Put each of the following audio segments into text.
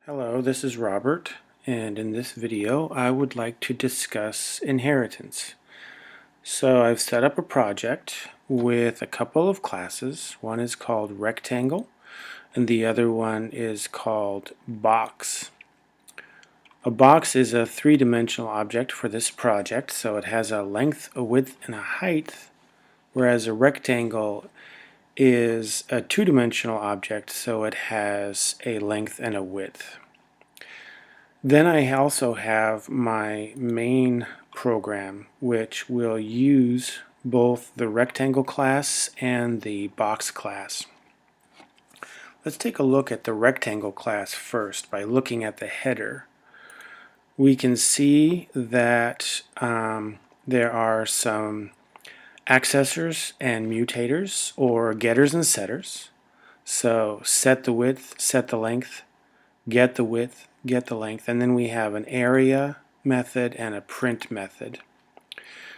Hello, this is Robert, and in this video I would like to discuss inheritance. So I've set up a project with a couple of classes. One is called rectangle and the other one is called box. A box is a three-dimensional object for this project, so it has a length, a width, and a height, whereas a rectangle is a two-dimensional object, so it has a length and a width. Then I also have my main program, which will use both the rectangle class and the box class. Let's take a look at the rectangle class first by looking at the header. We can see that there are some accessors and mutators, or getters and setters. So set the width, set the length, get the width, get the length, and then we have an area method and a print method.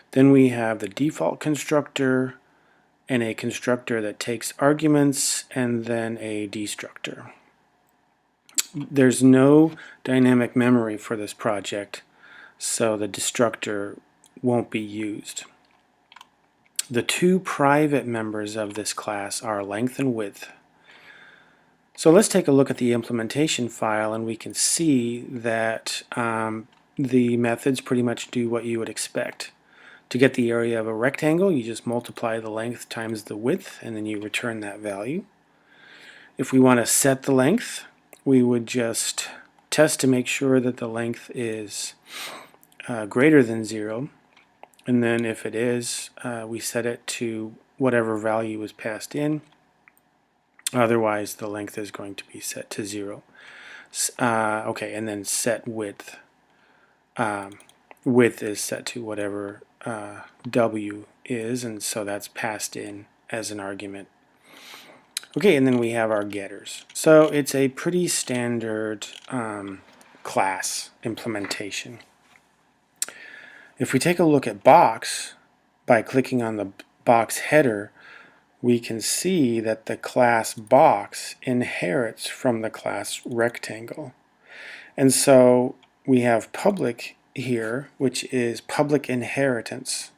Then we have the default constructor and a constructor that takes arguments, and then a destructor. There's no dynamic memory for this project, so the destructor won't be used. The two private members of this class are length and width. So let's take a look at the implementation file, and we can see that the methods pretty much do what you would expect. To get the area of a rectangle, you just multiply the length times the width, and then you return that value. If we want to set the length, we would just test to make sure that the length is greater than 0, and then if it is, we set it to whatever value was passed in. Otherwise, the length is going to be set to 0. Okay, and then set width. Width is set to whatever W is, and so that's passed in as an argument. Okay, and then we have our getters. So it's a pretty standard class implementation. If we take a look at box, by clicking on the box header, we can see that the class box inherits from the class rectangle. And so we have public here, which is public inheritance.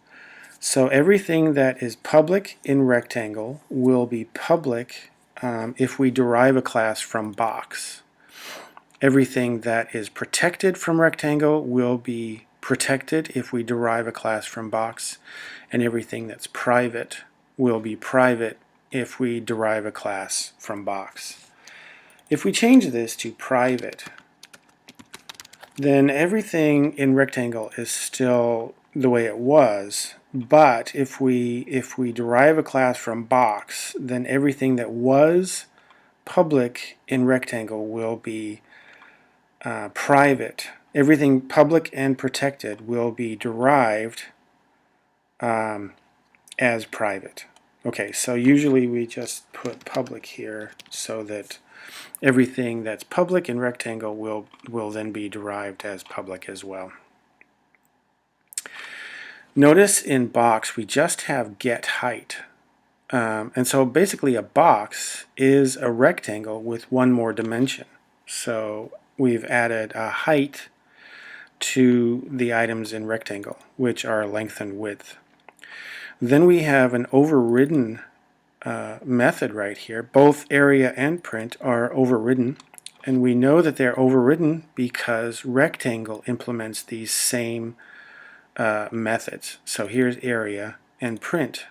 So everything that is public in rectangle will be public if we derive a class from box. Everything that is protected from rectangle will be protected if we derive a class from box, and everything that's private will be private if we derive a class from box. If we change this to private, then everything in rectangle is still the way it was, but if we derive a class from box, then everything that was public in rectangle will be private. Everything public and protected will be derived as private. Okay, so usually we just put public here so that everything that's public in rectangle will then be derived as public as well. Notice in box we just have get height. And so basically a box is a rectangle with one more dimension. So we've added a height to the items in rectangle, which are length and width. Then we have an overridden method right here. Both area and print are overridden, and we know that they're overridden because rectangle implements these same methods. So here's area and print.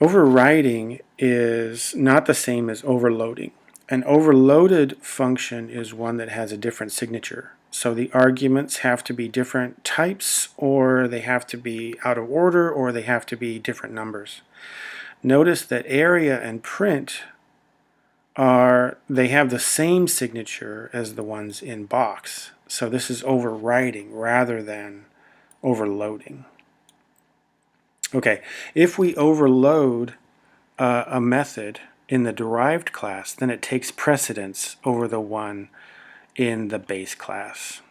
Overriding is not the same as overloading. An overloaded function is one that has a different signature. So the arguments have to be different types, or they have to be out of order, or they have to be different numbers. Notice that area and print they have the same signature as the ones in box. So this is overriding rather than overloading. Okay, if we overload a method in the derived class, then it takes precedence over the one in the base class.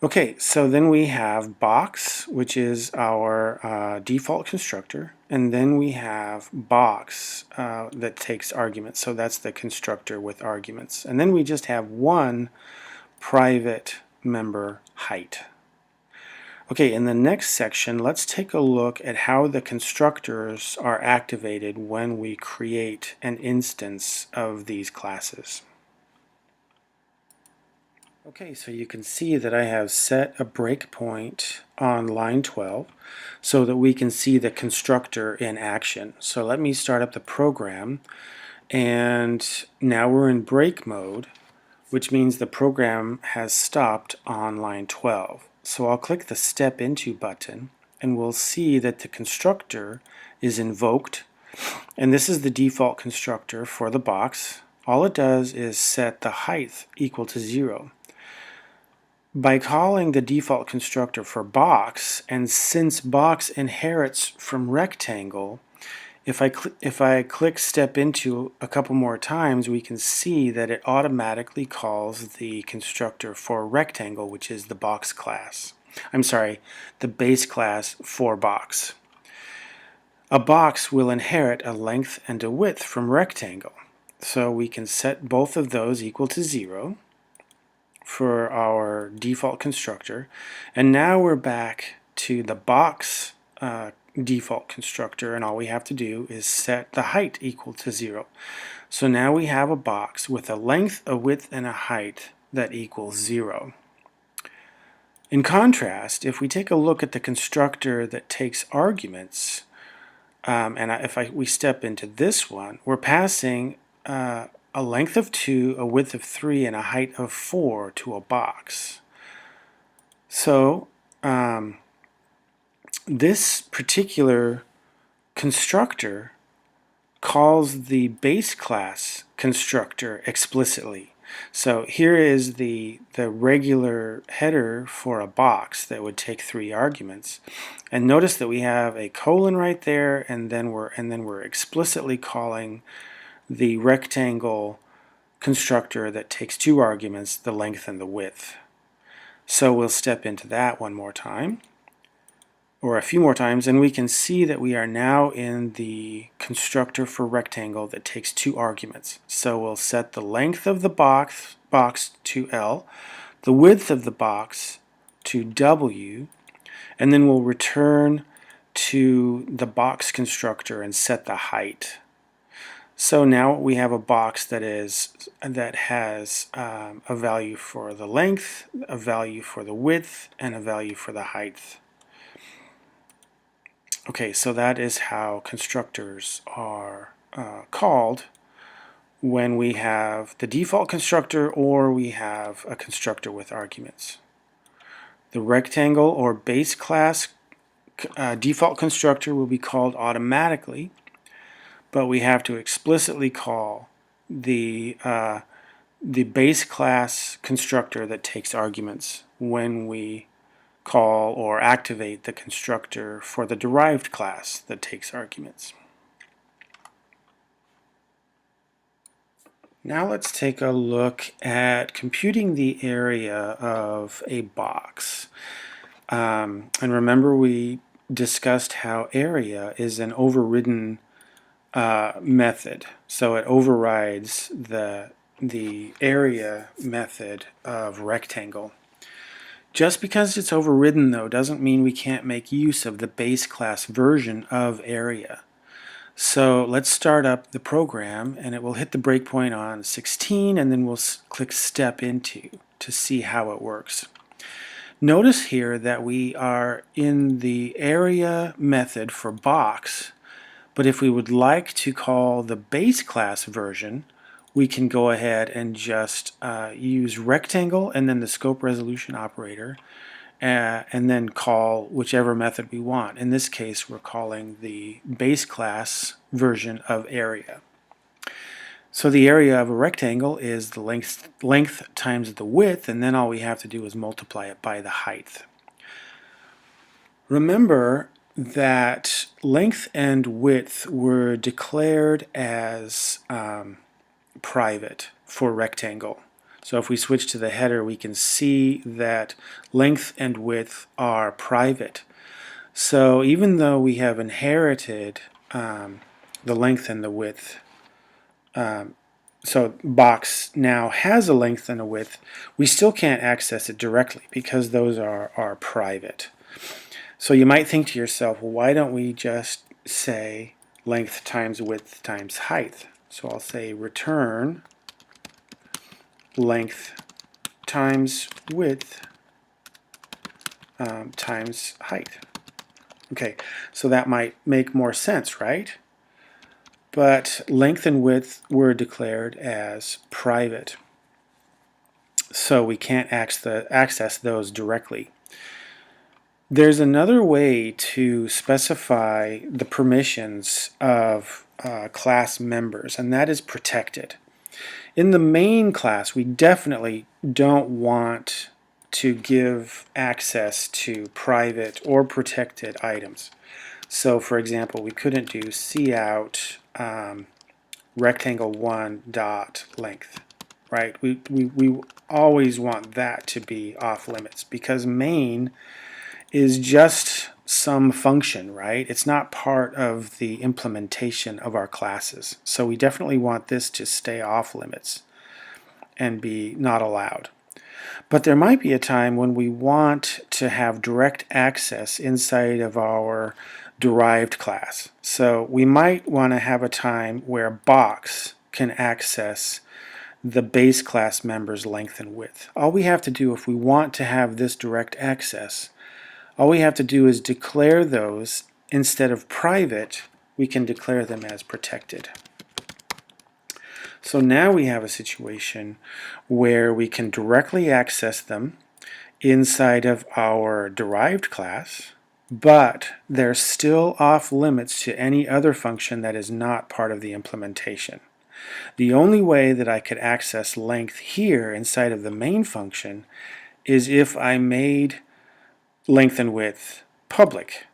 Okay, so then we have box, which is our default constructor, and then we have box that takes arguments. So that's the constructor with arguments. And then we just have one private member height. Okay, in the next section, let's take a look at how the constructors are activated when we create an instance of these classes. Okay, so you can see that I have set a breakpoint on line 12 so that we can see the constructor in action. So let me start up the program, and now we're in break mode, which means the program has stopped on line 12. So I'll click the Step Into button, and we'll see that the constructor is invoked, and this is the default constructor for the box. All it does is set the height equal to 0. By calling the default constructor for box, and since box inherits from rectangle, if I click Step Into a couple more times, we can see that it automatically calls the constructor for rectangle, which is the box class. I'm sorry, the base class for box. A box will inherit a length and a width from rectangle. So we can set both of those equal to 0 for our default constructor, and now we're back to the box default constructor, and all we have to do is set the height equal to 0. So now we have a box with a length, a width, and a height that equals 0. In contrast, if we take a look at the constructor that takes arguments, we step into this one, we're passing a length of 2, a width of 3, and a height of 4 to a box. So this particular constructor calls the base class constructor explicitly. So here is the regular header for a box that would take 3 arguments, and notice that we have a colon right there, and then we're explicitly calling the rectangle constructor that takes 2 arguments, the length and the width. So we'll step into that one more time, or a few more times, and we can see that we are now in the constructor for rectangle that takes 2 arguments. So we'll set the length of the box to L, the width of the box to W, and then we'll return to the box constructor and set the height. So now we have a box that has a value for the length, a value for the width, and a value for the height. Okay, so that is how constructors are called when we have the default constructor or we have a constructor with arguments. The rectangle or base class default constructor will be called automatically, but we have to explicitly call the base class constructor that takes arguments when we call or activate the constructor for the derived class that takes arguments. Now let's take a look at computing the area of a box. And remember, we discussed how area is an overridden method, so it overrides the area method of rectangle. Just because it's overridden, though, doesn't mean we can't make use of the base class version of area. So let's start up the program, and it will hit the breakpoint on 16, and then we'll click Step Into to see how it works. Notice here that we are in the area method for box, but if we would like to call the base class version, we can go ahead and just use rectangle and then the scope resolution operator, and then call whichever method we want. In this case, we're calling the base class version of area. So the area of a rectangle is the length times the width, and then all we have to do is multiply it by the height. Remember that length and width were declared as private for rectangle. So if we switch to the header, we can see that length and width are private. So even though we have inherited the length and the width, so box now has a length and a width, we still can't access it directly because those are private. So you might think to yourself, well, why don't we just say length times width times height? So I'll say return length times width times height. Okay, so that might make more sense, right? But length and width were declared as private, so we can't access those directly. There's another way to specify the permissions of class members, and that is protected. In the main class, we definitely don't want to give access to private or protected items. So for example, we couldn't do cout rectangle1 dot length, right? We always want that to be off limits because main is just some function, right? It's not part of the implementation of our classes. So we definitely want this to stay off limits and be not allowed. But there might be a time when we want to have direct access inside of our derived class. So we might want to have a time where box can access the base class member's length and width. All we have to do if we want to have this direct access, all we have to do is declare those. Instead of private, we can declare them as protected. So now we have a situation where we can directly access them inside of our derived class, but they're still off limits to any other function that is not part of the implementation. The only way that I could access length here inside of the main function is if I made length and width public.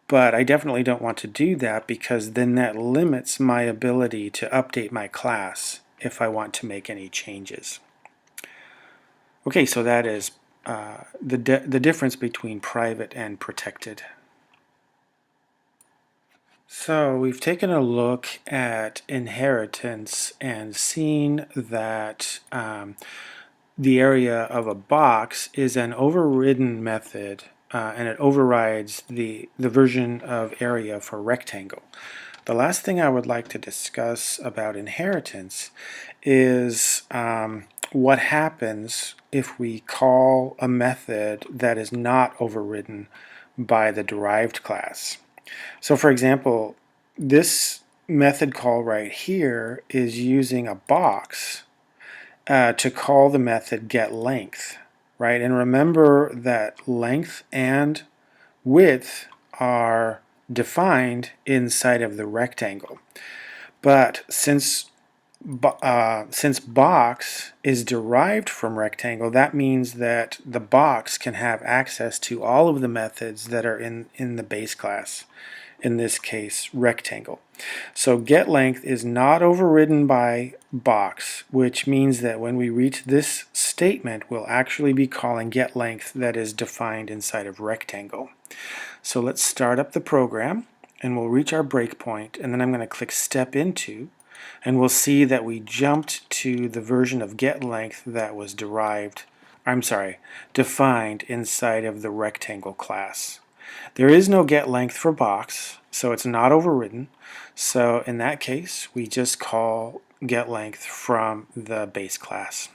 But I definitely don't want to do that because then that limits my ability to update my class if I want to make any changes. Okay, so that is the difference between private and protected. So we've taken a look at inheritance and seen that the area of a box is an overridden method and it overrides the version of area for rectangle. The last thing I would like to discuss about inheritance is what happens if we call a method that is not overridden by the derived class. So for example, this method call right here is using a box to call the method getLength, right? And remember that length and width are defined inside of the rectangle. But since box is derived from rectangle, that means that the box can have access to all of the methods that are in the base class, in this case rectangle. So getLength is not overridden by box, which means that when we reach this statement, we'll actually be calling getLength that is defined inside of rectangle. So let's start up the program and we'll reach our breakpoint, and then I'm going to click Step Into, and we'll see that we jumped to the version of getLength that was defined inside of the rectangle class. There is no getLength for box, so it's not overridden. So in that case, we just call getLength from the base class.